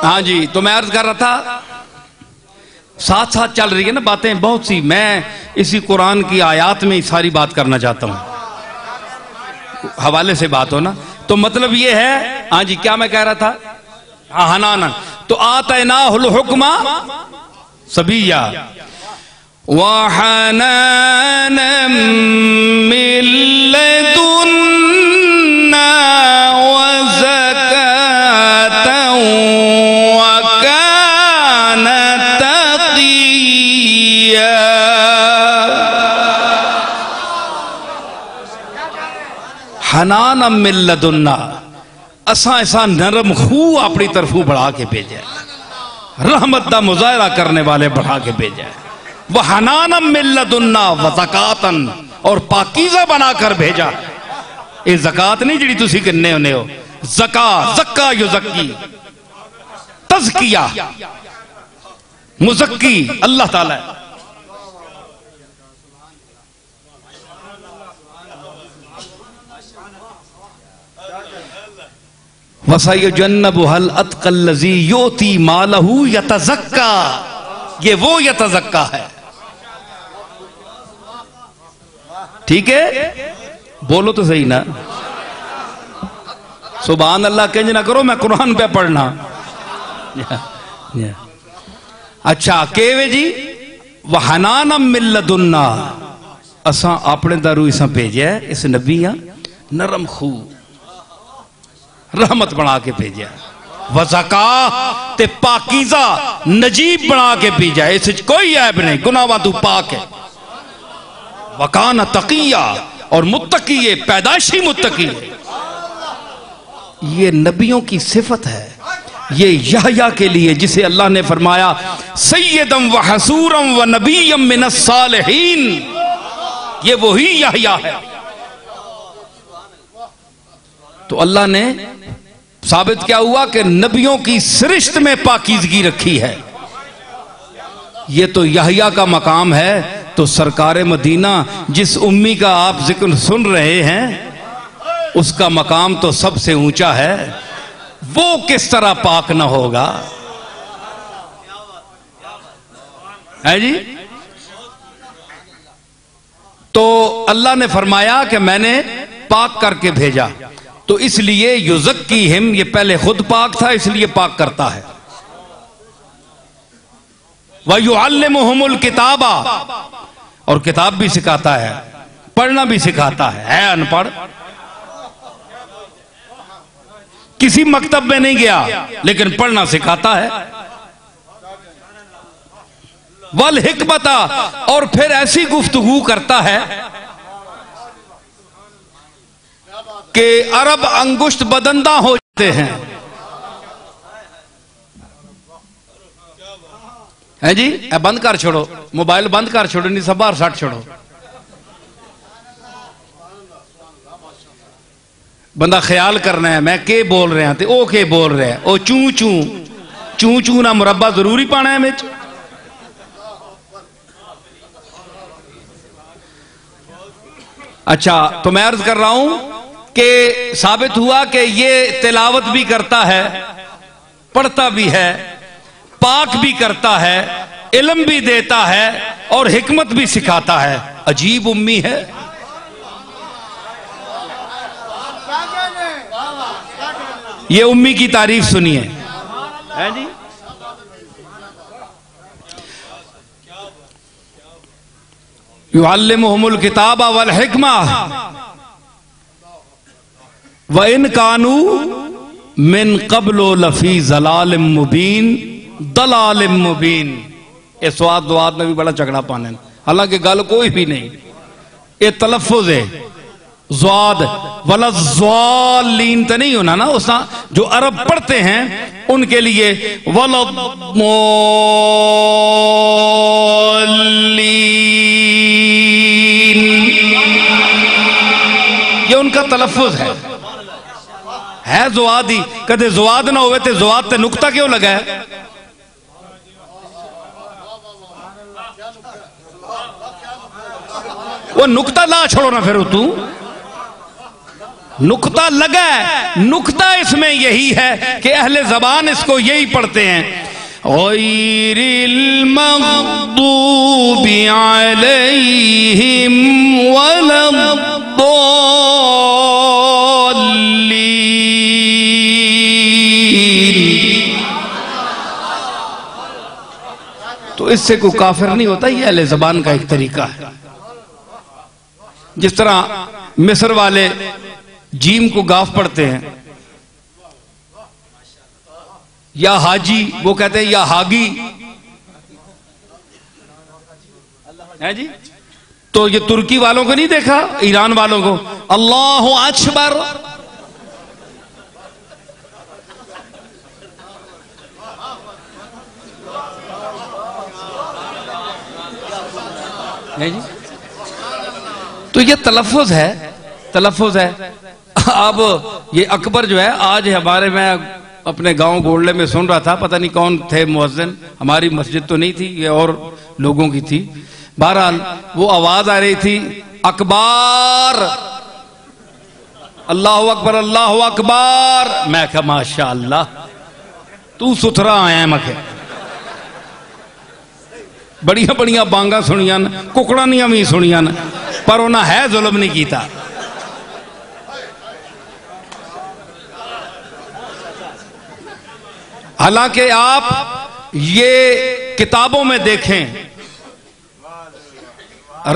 ہاں جی، تو میں عرض کر رہا تھا ساتھ ساتھ چل رہی ہے نا باتیں بہت سی، میں اسی قرآن کی آیات میں ساری بات کرنا چاہتا ہوں، حوالے سے بات ہو نا، تو مطلب یہ ہے، ہاں جی کیا میں کہہ رہا تھا، حنانا، تو آتیناہ الحکم صبیہ وحنانا من لدنا وزکاة وکان تقیا۔ حنانا من لدنا، اساں ایسا نرم خو اپنی طرفوں بڑھا کے بھیجا، رحمت دا مظاہرہ کرنے والے بڑھا کے بھیجا، وَحَنَانًا مِن لَدُنَّا وَزَكَاةً، اور پاکیزہ بنا کر بھیجا۔ یہ زکاة نہیں جڑی تسی کرنے ہونے ہو، زکا یزکی، تزکیہ، مزکی اللہ تعالیٰ ہے۔ وَسَيُجَنَّبُهَا الْأَتْقَى الَّذِي يُؤْتِي مَالَهُ يَتَزَكَّى، یہ وہ یتزکا ہے، ٹھیک ہے، بولو تو صحیح نا، سبحان اللہ کنج نہ کرو، میں قرآن پہ پڑھنا۔ اچھا کہوے جی وَحَنَانًا مِن لَدُنَّا، اساں اپنے درو اساں بھیجیا ہے، اس نبی نرم خو رحمت بنا کے بھیجا، وزکاہ تے پاکیزہ نجیب بنا کے بھیجا، اس کوئی عیب نہیں، گناہاں تو پاک ہے، وکان تقیہ، اور متقی ہے، پیدائشی متقی ہے۔ یہ نبیوں کی صفت ہے، یہ یحییٰ کے لیے جسے اللہ نے فرمایا سیدم و حسورم و نبیم من الصالحین، یہ وہی یحییٰ ہے۔ تو اللہ نے ثابت کیا ہوا کہ نبیوں کی سرشت میں پاکیزگی رکھی ہے، یہ تو یحییٰ کا مقام ہے، تو سرکار مدینہ جس امی کا آپ ذکر سن رہے ہیں اس کا مقام تو سب سے اونچا ہے، وہ کس طرح پاک نہ ہوگا، ہے جی؟ تو اللہ نے فرمایا کہ میں نے پاک کر کے بھیجا، تو اس لیے یزکیہم، یہ پہلے خود پاک تھا اس لیے پاک کرتا ہے، وَيُعَلِّمُهُمُ الْكِتَابَ، اور کتاب بھی سکھاتا ہے، پڑھنا بھی سکھاتا ہے ان پڑھ، کسی مکتب میں نہیں گیا لیکن پڑھنا سکھاتا ہے، وَالْحِکْمَةَ، اور پھر ایسی گفتگو کرتا ہے کہ عرب انگشت بدندہ ہو جاتے ہیں، ہے جی؟ اے بند کر چھوڑو، موبائل بند کر چھوڑو، نہیں سب باہر سٹ چھوڑو، بندہ خیال کرنا ہے میں کے بول رہے ہیں تے او کے بول رہے ہیں، او چون چون چون چون نہ مربع ضروری پانا ہے مجھ۔ اچھا تو میں عرض کر رہا ہوں کہ ثابت ہوا کہ یہ تلاوت بھی کرتا ہے، پڑھتا بھی ہے، پاک بھی کرتا ہے، علم بھی دیتا ہے اور حکمت بھی سکھاتا ہے، عجیب امی ہے۔ یہ امی کی تعریف سنیے، ہے جی؟ یعلمہم الکتاب والحکمہ وَإِن كَانُوا مِن قَبْلُ لَفِي ضَلَالٍ مُبِينٍ، ضلال مبین، یہ سواد دواد میں بھی بڑا چکڑا پانے، حالانکہ گل کوئی بھی نہیں، یہ تلفظ ہے، زواد ولا الضالین تو نہیں ہونا نا، اس جو عرب پڑھتے ہیں ان کے لیے ولا الضالین، یہ ان کا تلفظ ہے زواد ہی، کدے زواد نہ ہوئے تے زواد تے نکتہ کیوں لگا ہے؟ وہ نکتہ لا چھوڑو نا پھر تو نقطہ لگا ہے، نقطہ اس میں یہی ہے کہ اہل زبان اس کو یہی پڑھتے ہیں، غیر المغضوب علیہم ولا الضالین۔ تو اس سے کوئی کافر نہیں ہوتا، یہ اہل زبان کا ایک طریقہ ہے۔ جس طرح مصر والے جیم کو گاف پڑھتے ہیں، یا حاجی وہ کہتے ہیں یا حاگی ہے جی۔ تو یہ ترکی والوں کو نہیں دیکھا، ایران والوں کو اللہ اکبر، ہے جی۔ تو یہ تلفظ ہے، تلفظ ہے۔ اب یہ اکبر جو ہے آج ہمارے، میں اپنے گاؤں گولڈے میں سن رہا تھا، پتہ نہیں کون تھے مؤذن، ہماری مسجد تو نہیں تھی، یہ اور لوگوں کی تھی، بہرحال وہ آواز آ رہی تھی اکبر، اللہ اکبر اللہ اکبر۔ میں کہا ماشاءاللہ تو ستھرا آیا ہے، مکھے بڑیاں بڑیاں بانگا سنیاں، ککڑانیاں بھی سنیاں، پر انہاں ہے ظلم نہیں کیتا۔ حالانکہ آپ یہ کتابوں میں دیکھیں،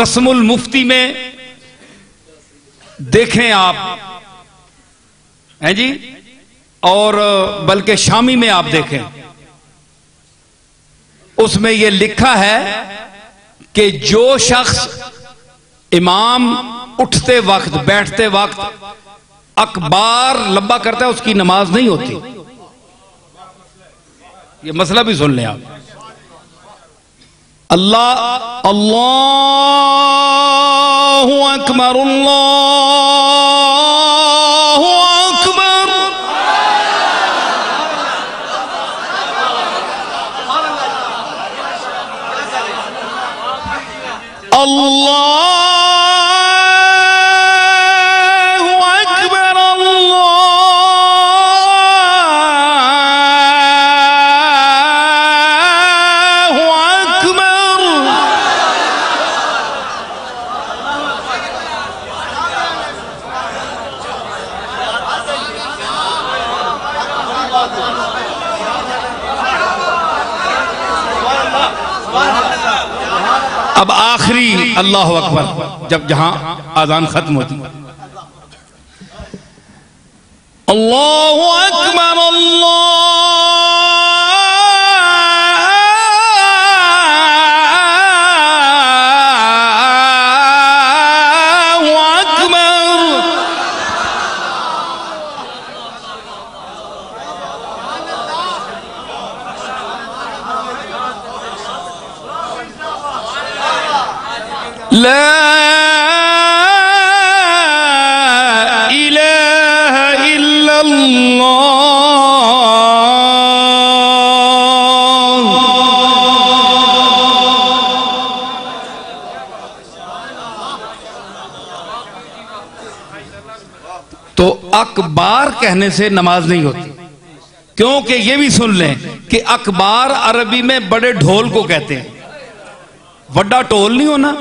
رسم المفتی میں دیکھیں آپ، ہیں جی، اور بلکہ شامی میں آپ دیکھیں، اس میں یہ لکھا ہے کہ جو شخص امام اٹھتے وقت بیٹھتے وقت اکبار لمبا کرتا ہے اس کی نماز نہیں ہوتی۔ یہ مسئلہ بھی سن لیں آپ، اللہ اللہ اکبر اللہ اکبر، اللہ اب آخری اللہ اکبر جب جہاں آذان ختم ہوتی، اللہ اکبر اللہ اکبر، لا الہ الا اللہ۔ تو اکبار کہنے سے نماز نہیں ہوتی، کیونکہ یہ بھی سن لیں کہ اکبار عربی میں بڑے ڈھول کو کہتے ہیں، وڈا ٹول نہیں ہونا،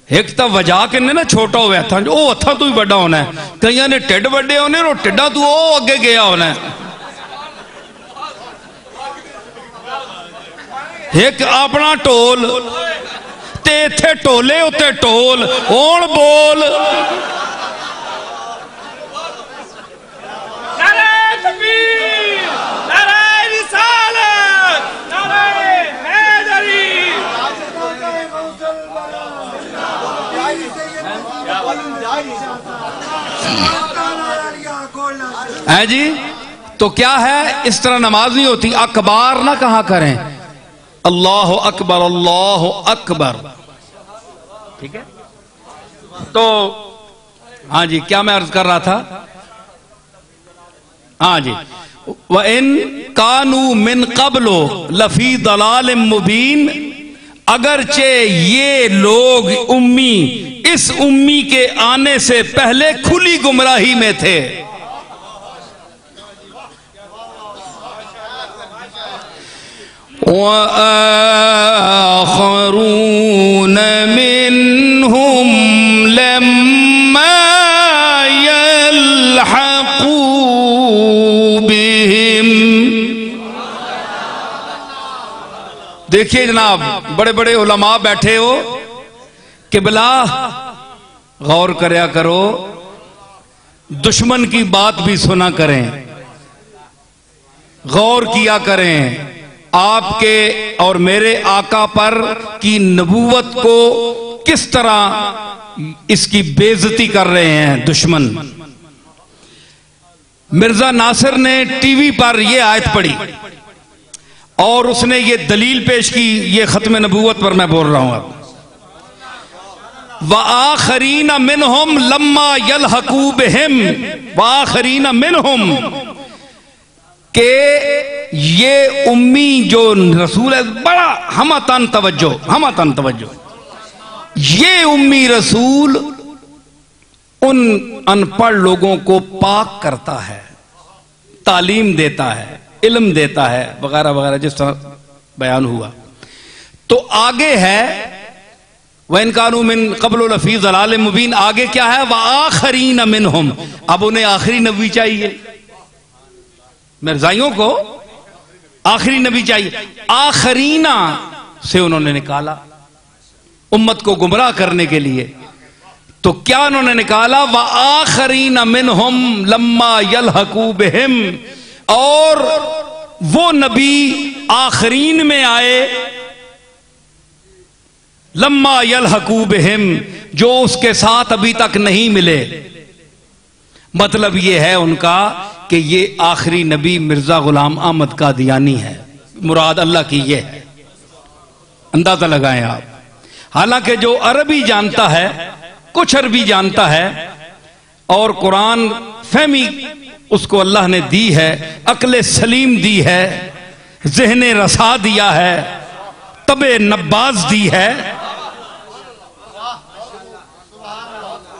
ایک تا وجہ کے نا چھوٹا ہوئے تھا جو او اتھا تو ہی بڑا ہونا ہے، کئیاں نے ٹیڈ بڑے ہونے اور ٹیڈا تو او اگے گیا ہونا ہے۔ ایک اپنا ٹول تے تھے ٹولے ہوتے ٹول اور بول، ہے جی۔ تو کیا ہے، اس طرح نماز نہیں ہوتی، اکبار نہ کہا کریں، اللہ اکبر اللہ اکبر، ٹھیک ہے۔ تو ہاں جی، کیا میں عرض کر رہا تھا، ہاں جی، وَإِن كَانُوا مِن قَبْلُ لَفِي ضَلَالٍ مُبِينٍ، اگرچہ یہ لوگ امی اس امی کے آنے سے پہلے کھلی گمراہی میں تھے. وَآخَرُونَ مِنْهُمْ لَمَّا يَلْحَقُوا بِهِمْ. دیکھیے جناب، بڑے بڑے علماء بیٹھے ہو کہ بلا غور کریا کرو، دشمن کی بات بھی سنا کریں، غور کیا کریں. آپ کے اور میرے آقا پر کی نبوت کو کس طرح اس کی بے عزتی کر رہے ہیں دشمن. مرزا ناصر نے ٹی وی پر یہ آیت پڑھی اور اس نے یہ دلیل پیش کی، یہ ختم نبوت پر میں بول رہا ہوں اب. وَآخَرِينَ مِنْهُمْ لَمَّا يَلْحَقُوا بِهِمْ وَآخَرِينَ مِنْهُمْ، کہ یہ امی جو رسول ہے، بڑا ہمتن توجہ، یہ امی رسول ان ان پڑھ لوگوں کو پاک کرتا ہے، تعلیم دیتا ہے، علم دیتا ہے وغیرہ وغیرہ جس طرح بیان ہوا. تو آگے ہے وَإِنْ كَانُوا مِنْ قَبْلُ لَفِي ضَلَالٍ مُبِينٍ. آگے کیا ہے؟ وَآخَرِينَ مِنْهُمْ. اب انہیں آخری نبی چاہیے، مرزائیوں کو آخری نبی چاہیے. آخرینا سے انہوں نے نکالا امت کو گمراہ کرنے کے لیے. تو کیا انہوں نے نکالا؟ وَآخَرِينَ مِنْهُمْ لَمَّا يَلْحَقُوا بِهِمْ، اور وہ نبی آخرین میں آئے، لَمَّا يَلْحَقُوا بِهِمْ، جو اس کے ساتھ ابھی تک نہیں ملے. مطلب یہ ہے ان کا کہ یہ آخری نبی مرزا غلام احمد قادیانی ہے. مراد اللہ کی یہ ہے، اندازہ لگائیں آپ. حالانکہ جو عربی جانتا ہے، کچھ عربی جانتا ہے اور قرآن فہمی اس کو اللہ نے دی ہے، عقل سلیم دی ہے، ذہن رسا دیا ہے، طبع نباز دی ہے،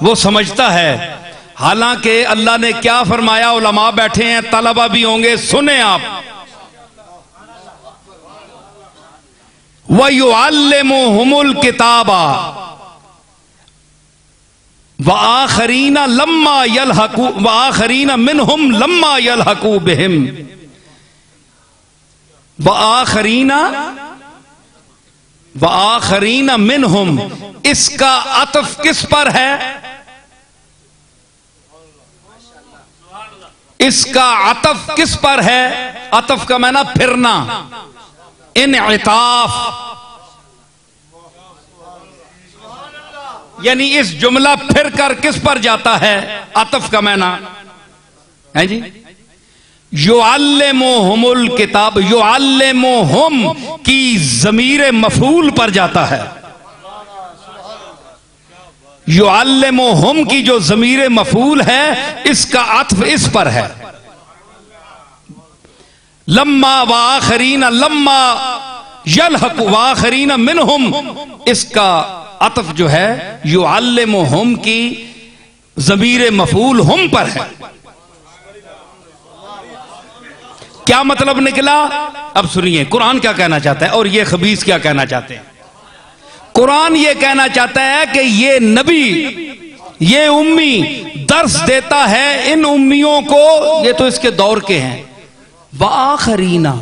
وہ سمجھتا ہے. حالانکہ اللہ نے کیا فرمایا؟ علماء بیٹھے ہیں، طلبہ بھی ہوں گے، سنیں آپ. وَيُعَلِّمُهُمُ الْكِتَابَ وَآخَرِينَ لَمَّا يَلْحَقُوا وَآخَرِينَ مِنْهُمْ لَمَّا يَلْحَقُوا بِهِمْ. وَآخَرِينَ مِنْهُمْ، اس کا عطف کس پر ہے؟ اس کا عطف کس پر ہے؟ عطف کا معنی پھرنا، انعطاف، یعنی اس جملہ پھر کر کس پر جاتا ہے؟ عطف کا معنی ہے جی. یعلمہم الکتاب، یعلمہم کی ضمیر مفعول پر جاتا ہے. یعلمہم کی جو ضمیر مفعول ہے اس کا عطف اس پر ہے. لما وآخرین لما یلحق وآخرین منہم، اس کا عطف جو ہے یعلمہم کی ضمیر مفعول ہم پر ہے. کیا مطلب نکلا؟ اب سنیے قرآن کیا کہنا چاہتا ہے اور یہ خبیث کیا کہنا چاہتے ہیں. قرآن یہ کہنا چاہتا ہے کہ یہ نبی، یہ امی درس دیتا ہے ان امیوں کو، یہ تو اس کے دور کے ہیں، وآخرینا،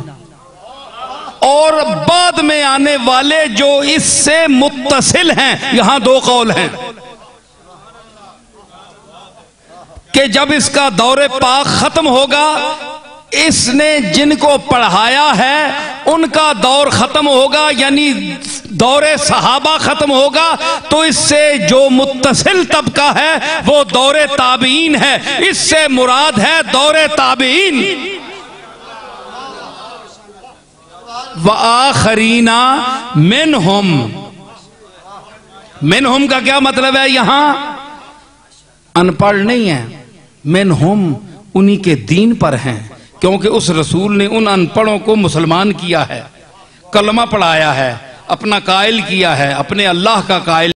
اور بعد میں آنے والے جو اس سے متصل ہیں. یہاں دو قول ہیں کہ جب اس کا دور پاک ختم ہوگا، اس نے جن کو پڑھایا ہے ان کا دور ختم ہوگا، یعنی دور صحابہ ختم ہوگا، تو اس سے جو متصل طبقہ ہے وہ دور تابعین ہے. اس سے مراد ہے دور تابعین. وآخرین منہم، منہم کا کیا مطلب ہے؟ یہاں ان پڑھ نہیں ہے، منہم انہی کے دین پر ہیں، کیونکہ اس رسول نے ان ان پڑھوں کو مسلمان کیا ہے، کلمہ پڑھایا ہے، اپنا قائل کیا ہے، اپنے اللہ کا قائل